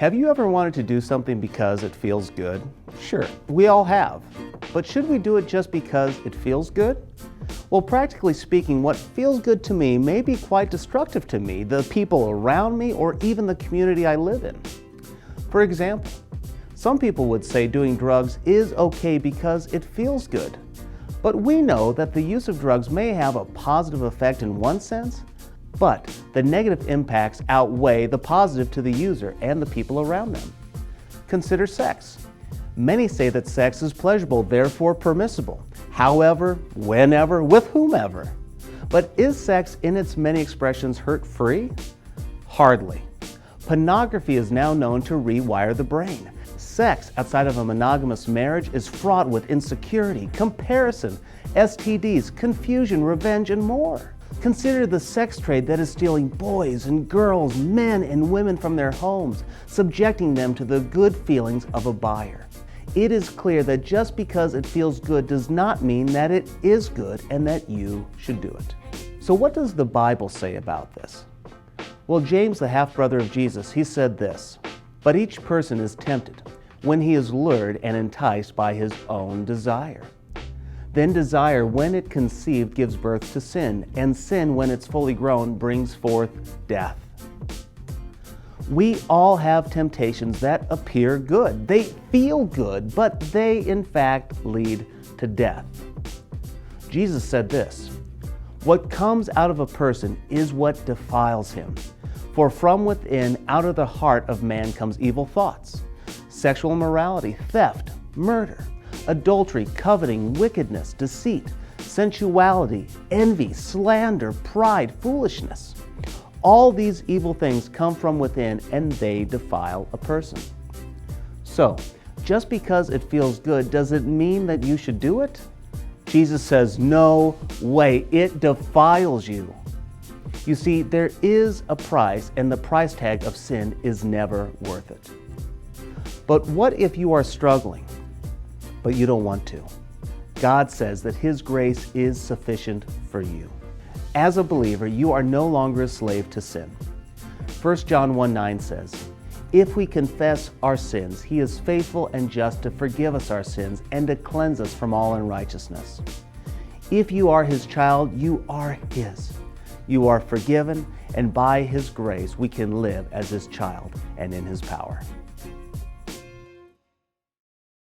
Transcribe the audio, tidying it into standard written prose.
Have you ever wanted to do something because it feels good? Sure, we all have. But should we do it just because it feels good? Well, practically speaking, what feels good to me may be quite destructive to me, the people around me, or even the community I live in. For example, some people would say doing drugs is okay because it feels good. But we know that the use of drugs may have a positive effect in one sense, but the negative impacts outweigh the positive to the user and the people around them. Consider sex. Many say that sex is pleasurable, therefore permissible. However, whenever, with whomever. But is sex in its many expressions hurt-free? Hardly. Pornography is now known to rewire the brain. Sex outside of a monogamous marriage is fraught with insecurity, comparison, STDs, confusion, revenge, and more. Consider the sex trade that is stealing boys and girls, men and women from their homes, subjecting them to the good feelings of a buyer. It is clear that just because it feels good does not mean that it is good and that you should do it. So what does the Bible say about this? Well, James, the half-brother of Jesus, he said this, "But each person is tempted when he is lured and enticed by his own desire. Then desire, when it conceived, gives birth to sin, and sin, when it's fully grown, brings forth death." We all have temptations that appear good. They feel good, but they in fact lead to death. Jesus said this, "What comes out of a person is what defiles him. For from within, out of the heart of man comes evil thoughts, sexual immorality, theft, murder, adultery, coveting, wickedness, deceit, sensuality, envy, slander, pride, foolishness. All these evil things come from within and they defile a person." So, just because it feels good, does it mean that you should do it? Jesus says, no way, it defiles you. You see, there is a price, and the price tag of sin is never worth it. But what if you are struggling, but you don't want to? God says that His grace is sufficient for you. As a believer, you are no longer a slave to sin. 1 John 1:9 says, "If we confess our sins, He is faithful and just to forgive us our sins and to cleanse us from all unrighteousness." If you are His child, you are His. You are forgiven, and by His grace, we can live as His child and in His power.